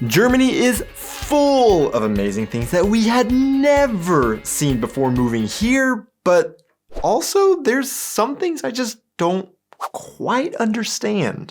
Germany is full of amazing things that we had never seen before moving here, but also there's some things I just don't quite understand.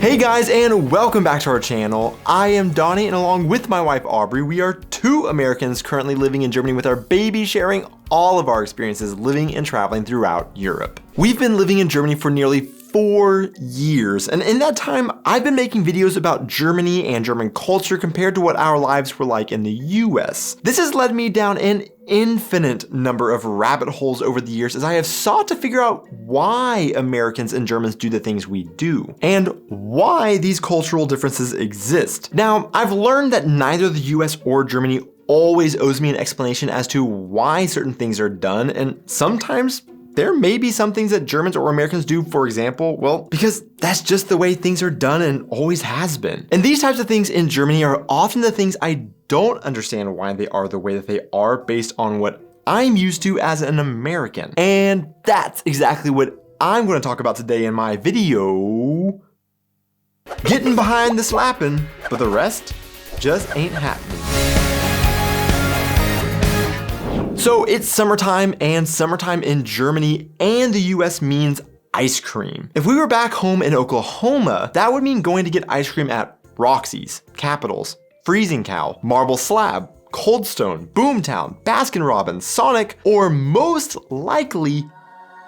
Hey guys, and welcome back to our channel. I am Donnie, and along with my wife Aubrey, we are two Americans currently living in Germany with our baby, sharing all of our experiences living and traveling throughout Europe. We've been living in Germany for nearly 4 years, and in that time, I've been making videos about Germany and German culture compared to what our lives were like in the US. This has led me down an infinite number of rabbit holes over the years as I have sought to figure out why Americans and Germans do the things we do, and why these cultural differences exist. Now, I've learned that neither the US or Germany always owes me an explanation as to why certain things are done, and sometimes there may be some things that Germans or Americans do, for example, well, because that's just the way things are done and always has been. And these types of things in Germany are often the things I don't understand why they are the way that they are based on what I'm used to as an American. And that's exactly what I'm going to talk about today in my video. Getting behind the slapping, but the rest just ain't happening. So it's summertime, and summertime in Germany and the US means ice cream. If we were back home in Oklahoma, that would mean going to get ice cream at Roxy's, Capitals, Freezing Cow, Marble Slab, Cold Stone, Boomtown, Baskin Robbins, Sonic, or most likely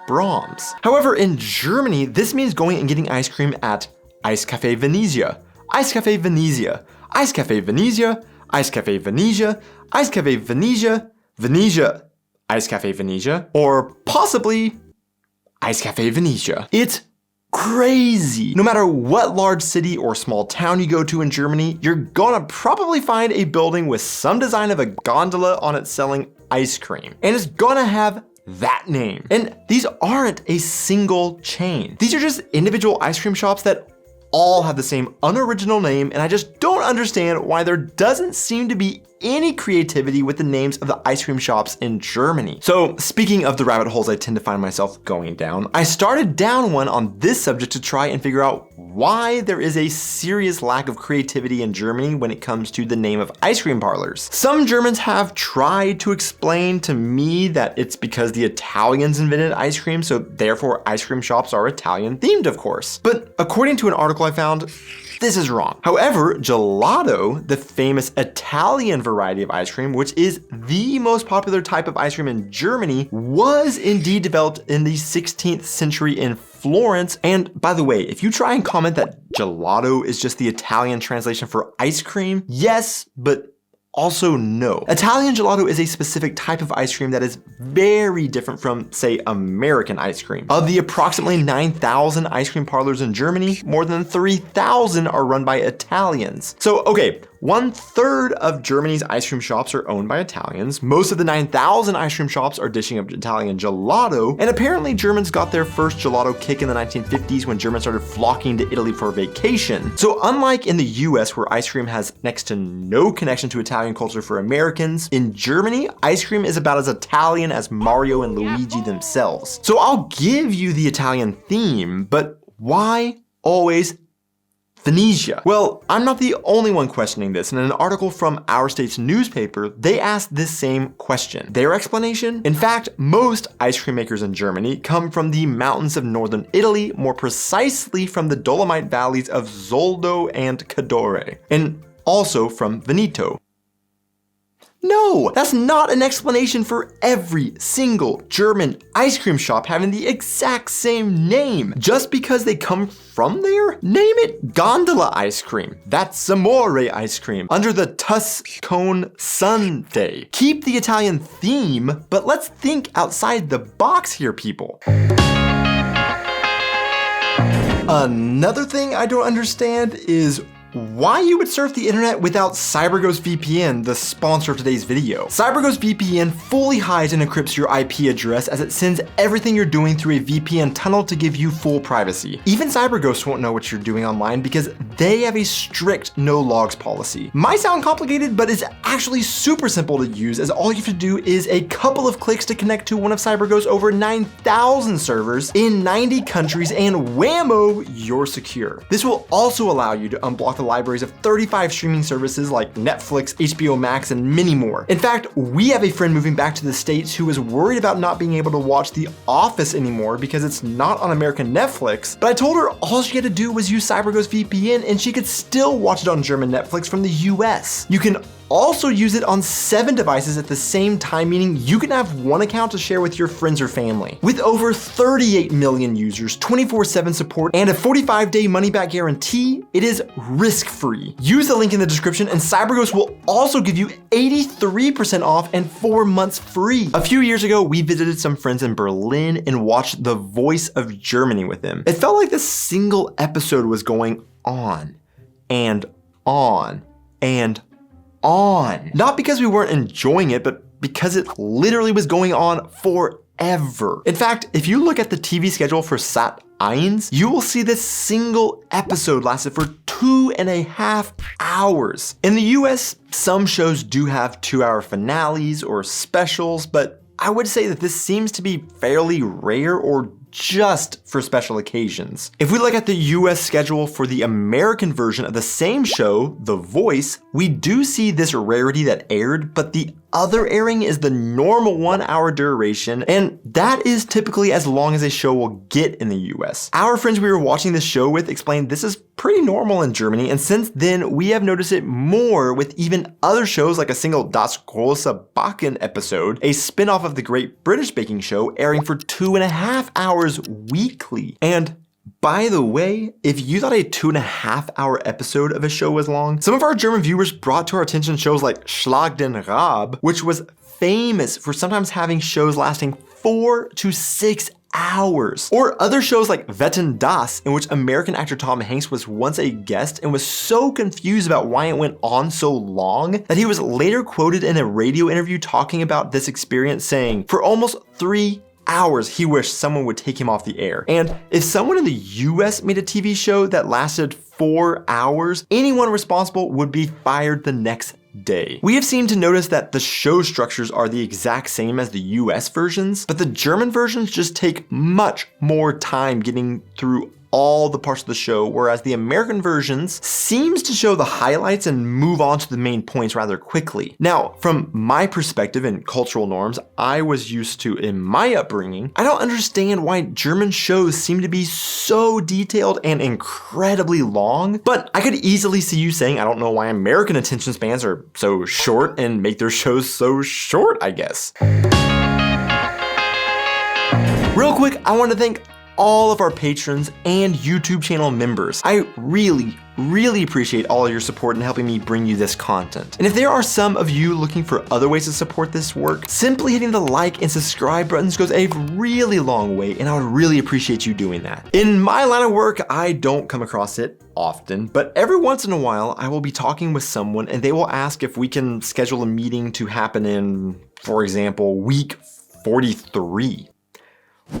Brahms. However, in Germany, this means going and getting ice cream at Eiscafé Venezia, Eiscafé Venezia, Eiscafé Venezia, Eiscafé Venezia, Eiscafé Venezia, Venezia, Eiscafé Venezia, or possibly Eiscafé Venezia. It's crazy. No matter what large city or small town you go to in Germany, you're gonna probably find a building with some design of a gondola on it selling ice cream. And it's gonna have that name. And these aren't a single chain. These are just individual ice cream shops that all have the same unoriginal name, and I just don't understand why there doesn't seem to be any creativity with the names of the ice cream shops in Germany. So speaking of the rabbit holes I tend to find myself going down, I started down one on this subject to try and figure out why there is a serious lack of creativity in Germany when it comes to the name of ice cream parlors. Some Germans have tried to explain to me that it's because the Italians invented ice cream, so therefore ice cream shops are Italian themed, of course. But according to an article I found, this is wrong. However, gelato, the famous Italian variety of ice cream, which is the most popular type of ice cream in Germany, was indeed developed in the 16th century in Florence. And by the way, if you try and comment that gelato is just the Italian translation for ice cream, yes, but also no. Italian gelato is a specific type of ice cream that is very different from, say, American ice cream. Of the approximately 9,000 ice cream parlors in Germany, more than 3,000 are run by Italians. So, okay, 1/3 of Germany's ice cream shops are owned by Italians. Most of the 9,000 ice cream shops are dishing up Italian gelato, and apparently Germans got their first gelato kick in the 1950s when Germans started flocking to Italy for vacation. So unlike in the US, where ice cream has next to no connection to Italian culture for Americans, in Germany, ice cream is about as Italian as Mario and Luigi themselves. So I'll give you the Italian theme, but why always Venezia? Well, I'm not the only one questioning this. In an article from our state's newspaper, they asked this same question. Their explanation? In fact, most ice cream makers in Germany come from the mountains of northern Italy, more precisely from the Dolomite valleys of Zoldo and Cadore, and also from Veneto. No, that's not an explanation for every single German ice cream shop having the exact same name. Just because they come from there, name it gondola ice cream. That's amore ice cream under the Tuscone Sundae. Keep the Italian theme, but let's think outside the box here, people. Another thing I don't understand is why you would surf the internet without CyberGhost VPN, the sponsor of today's video. CyberGhost VPN fully hides and encrypts your IP address as it sends everything you're doing through a VPN tunnel to give you full privacy. Even CyberGhost won't know what you're doing online because they have a strict no logs policy. Might sound complicated, but it's actually super simple to use, as all you have to do is a couple of clicks to connect to one of CyberGhost's over 9,000 servers in 90 countries, and whammo, you're secure. This will also allow you to unblock the libraries of 35 streaming services like Netflix, HBO Max, and many more. In fact, we have a friend moving back to the States who is worried about not being able to watch The Office anymore because it's not on American Netflix, but I told her all she had to do was use CyberGhost VPN and she could still watch it on German Netflix from the US. You can also use it on 7 devices at the same time, meaning you can have one account to share with your friends or family. With over 38 million users, 24/7 support, and a 45-day money-back guarantee, it is risk-free. Use the link in the description and CyberGhost will also give you 83% off and 4 months free. A few years ago, we visited some friends in Berlin and watched The Voice of Germany with them. It felt like this single episode was going on and on and on. Not because we weren't enjoying it, but because it literally was going on forever. In fact, if you look at the TV schedule for Sat.1, you will see this single episode lasted for 2.5 hours. In the US, some shows do have 2-hour finales or specials, but I would say that this seems to be fairly rare or just for special occasions. If we look at the US schedule for the American version of the same show, The Voice, we do see this rarity that aired, but the other airing is the normal 1-hour duration, and that is typically as long as a show will get in the US. Our friends we were watching this show with explained this is pretty normal in Germany, and since then we have noticed it more with even other shows like a single Das große Backen episode, a spin-off of the Great British Baking Show, airing for 2.5 hours weekly. And by the way, if you thought a 2.5-hour episode of a show was long, some of our German viewers brought to our attention shows like Schlag den Raab, which was famous for sometimes having shows lasting 4 to 6 hours. Or other shows like Wetten das, in which American actor Tom Hanks was once a guest and was so confused about why it went on so long that he was later quoted in a radio interview talking about this experience saying, "For almost 3 hours, he wished someone would take him off the air." And if someone in the US made a TV show that lasted 4 hours, anyone responsible would be fired the next day. We have seemed to notice that the show structures are the exact same as the US versions, but the German versions just take much more time getting through all the parts of the show, whereas the American versions seems to show the highlights and move on to the main points rather quickly. Now, from my perspective and cultural norms I was used to in my upbringing, I don't understand why German shows seem to be so detailed and incredibly long, but I could easily see you saying I don't know why American attention spans are so short and make their shows so short, I guess. Real quick, I want to thank all of our patrons and YouTube channel members. I really appreciate all of your support in helping me bring you this content. And if there are some of you looking for other ways to support this work, simply hitting the like and subscribe buttons goes a really long way, and I would really appreciate you doing that. In my line of work, I don't come across it often, but every once in a while, I will be talking with someone and they will ask if we can schedule a meeting to happen in, for example, week 43.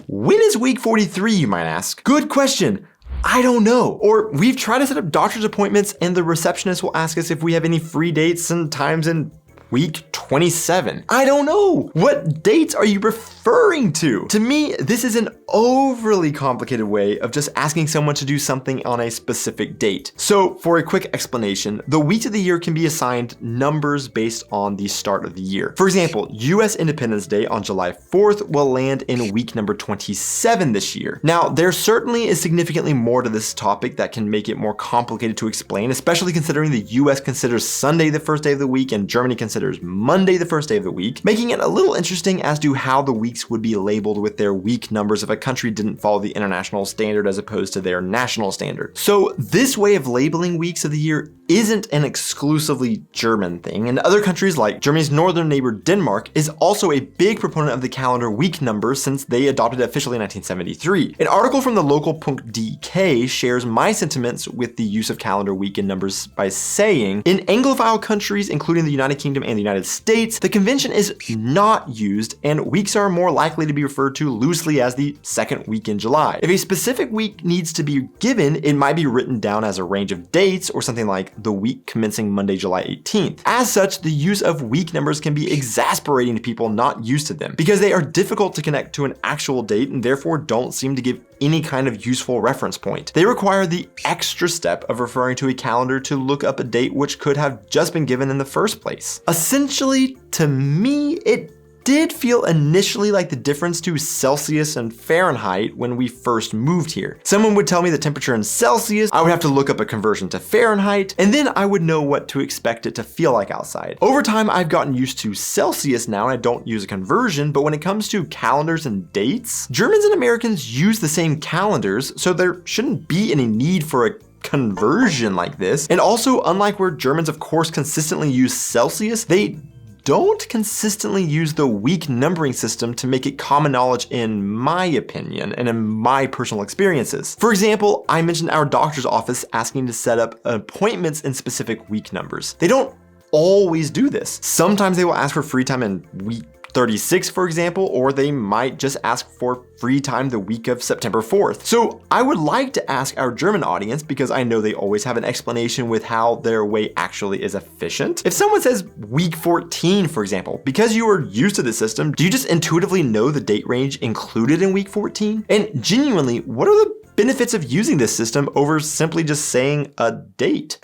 When is week 43, you might ask? Good question. I don't know. Or we've tried to set up doctor's appointments and the receptionist will ask us if we have any free dates and times in week 27. I don't know. What dates are you referring to? To me, this is an overly complicated way of just asking someone to do something on a specific date. So for a quick explanation, the weeks of the year can be assigned numbers based on the start of the year. For example, US Independence Day on July 4th will land in week number 27 this year. Now, there certainly is significantly more to this topic that can make it more complicated to explain, especially considering the US considers Sunday the first day of the week and Germany considers Monday the first day of the week, making it a little interesting as to how the weeks would be labeled with their week numbers if a country didn't follow the international standard as opposed to their national standard. So this way of labeling weeks of the year isn't an exclusively German thing, and other countries like Germany's northern neighbor Denmark is also a big proponent of the calendar week number since they adopted it officially in 1973. An article from the local .dk shares my sentiments with the use of calendar week and numbers by saying, in Anglophile countries, including the United Kingdom and the United States, the convention is not used and weeks are more likely to be referred to loosely as the second week in July. If a specific week needs to be given, it might be written down as a range of dates or something like the week commencing Monday, July 18th. As such, the use of week numbers can be exasperating to people not used to them because they are difficult to connect to an actual date and therefore don't seem to give any kind of useful reference point. They require the extra step of referring to a calendar to look up a date which could have just been given in the first place. Essentially, to me, it did feel initially like the difference to Celsius and Fahrenheit when we first moved here. Someone would tell me the temperature in Celsius, I would have to look up a conversion to Fahrenheit, and then I would know what to expect it to feel like outside. Over time, I've gotten used to Celsius now and I don't use a conversion, but when it comes to calendars and dates, Germans and Americans use the same calendars, so there shouldn't be any need for a conversion like this. And also, unlike where Germans of course consistently use Celsius, they don't consistently use the week numbering system to make it common knowledge in my opinion and in my personal experiences. For example, I mentioned our doctor's office asking to set up appointments in specific week numbers. They don't always do this. Sometimes they will ask for free time in week 36, for example, or they might just ask for free time the week of September 4th. So I would like to ask our German audience, because I know they always have an explanation with how their way actually is efficient. If someone says week 14, for example, because you are used to the system, do you just intuitively know the date range included in week 14? And genuinely, what are the benefits of using this system over simply just saying a date?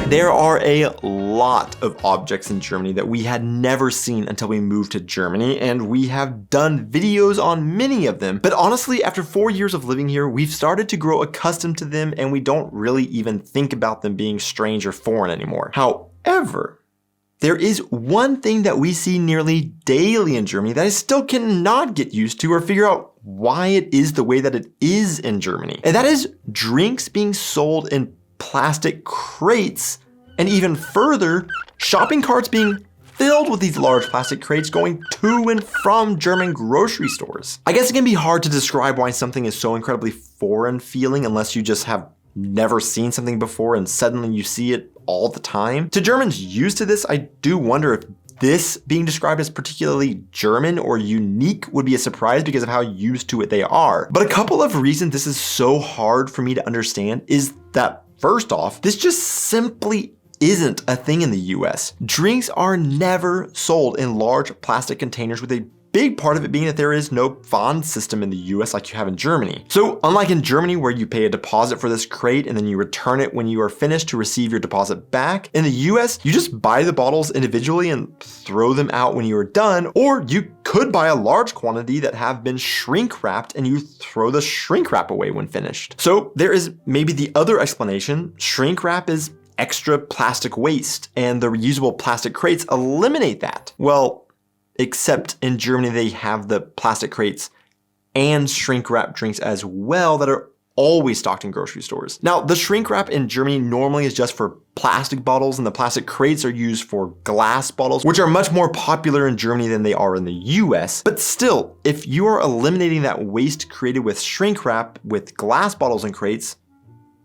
There are a lot of objects in Germany that we had never seen until we moved to Germany, and we have done videos on many of them. But honestly, after 4 years of living here, we've started to grow accustomed to them and we don't really even think about them being strange or foreign anymore. However, there is one thing that we see nearly daily in Germany that I still cannot get used to or figure out why it is the way that it is in Germany. And that is drinks being sold in plastic crates, and even further, shopping carts being filled with these large plastic crates going to and from German grocery stores. I guess it can be hard to describe why something is so incredibly foreign feeling unless you just have never seen something before and suddenly you see it all the time. To Germans used to this, I do wonder if this being described as particularly German or unique would be a surprise because of how used to it they are. But a couple of reasons this is so hard for me to understand is that, first off, this just simply isn't a thing in the US. Drinks are never sold in large plastic containers, with a big part of it being that there is no Pfand system in the US like you have in Germany. So unlike in Germany where you pay a deposit for this crate and then you return it when you are finished to receive your deposit back, in the US you just buy the bottles individually and throw them out when you are done, or you could buy a large quantity that have been shrink wrapped and you throw the shrink wrap away when finished. So there is maybe the other explanation: shrink wrap is extra plastic waste and the reusable plastic crates eliminate that. Well, except in Germany they have the plastic crates and shrink wrap drinks as well that are always stocked in grocery stores. Now, the shrink wrap in Germany normally is just for plastic bottles and the plastic crates are used for glass bottles, which are much more popular in Germany than they are in the US. But still, if you are eliminating that waste created with shrink wrap with glass bottles and crates,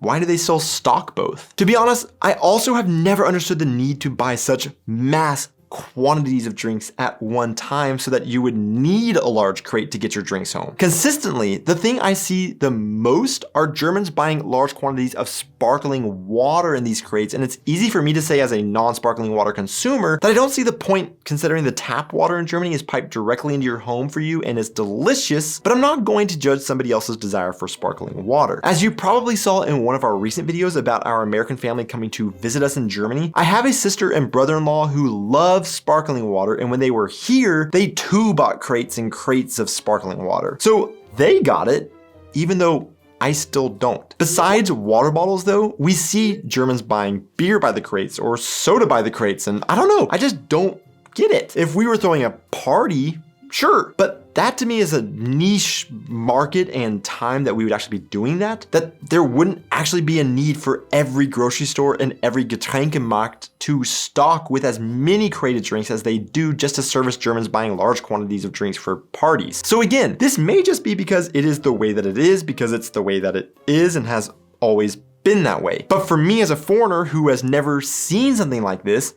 why do they still stock both? To be honest, I also have never understood the need to buy such mass quantities of drinks at one time so that you would need a large crate to get your drinks home. Consistently, the thing I see the most are Germans buying large quantities of sparkling water in these crates, and it's easy for me to say as a non-sparkling water consumer that I don't see the point considering the tap water in Germany is piped directly into your home for you and is delicious, but I'm not going to judge somebody else's desire for sparkling water. As you probably saw in one of our recent videos about our American family coming to visit us in Germany, I have a sister and brother-in-law who love sparkling water, and when they were here, they too bought crates and crates of sparkling water. So they got it, even though I still don't. Besides water bottles though, we see Germans buying beer by the crates or soda by the crates, and I don't know, I just don't get it. If we were throwing a party, Sure, but that to me is a niche market and time that we would actually be doing that there wouldn't actually be a need for every grocery store and every Getränkemarkt to stock with as many crated drinks as they do just to service Germans buying large quantities of drinks for parties. So again, this may just be because it is the way that it is, because it's the way that it is and has always been that way. But for me as a foreigner who has never seen something like this,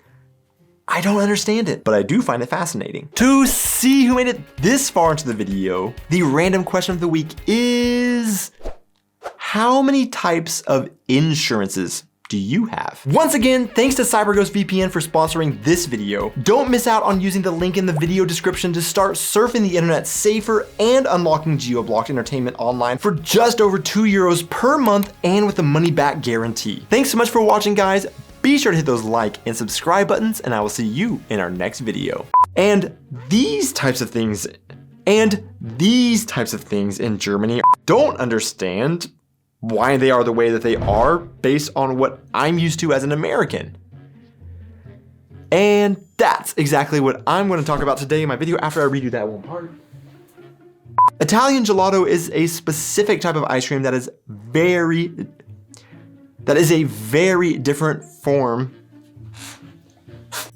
I don't understand it, but I do find it fascinating. To see who made it this far into the video, the random question of the week is, how many types of insurances do you have? Once again, thanks to CyberGhost VPN for sponsoring this video. Don't miss out on using the link in the video description to start surfing the internet safer and unlocking geo-blocked entertainment online for just over €2 per month and with a money back guarantee. Thanks so much for watching, guys. Be sure to hit those like and subscribe buttons, and I will see you in our next video. And these types of things in Germany don't understand why they are the way that they are based on what I'm used to as an American. And that's exactly what I'm going to talk about today in my video after I redo that one part. Italian gelato is a specific type of ice cream that is a very different form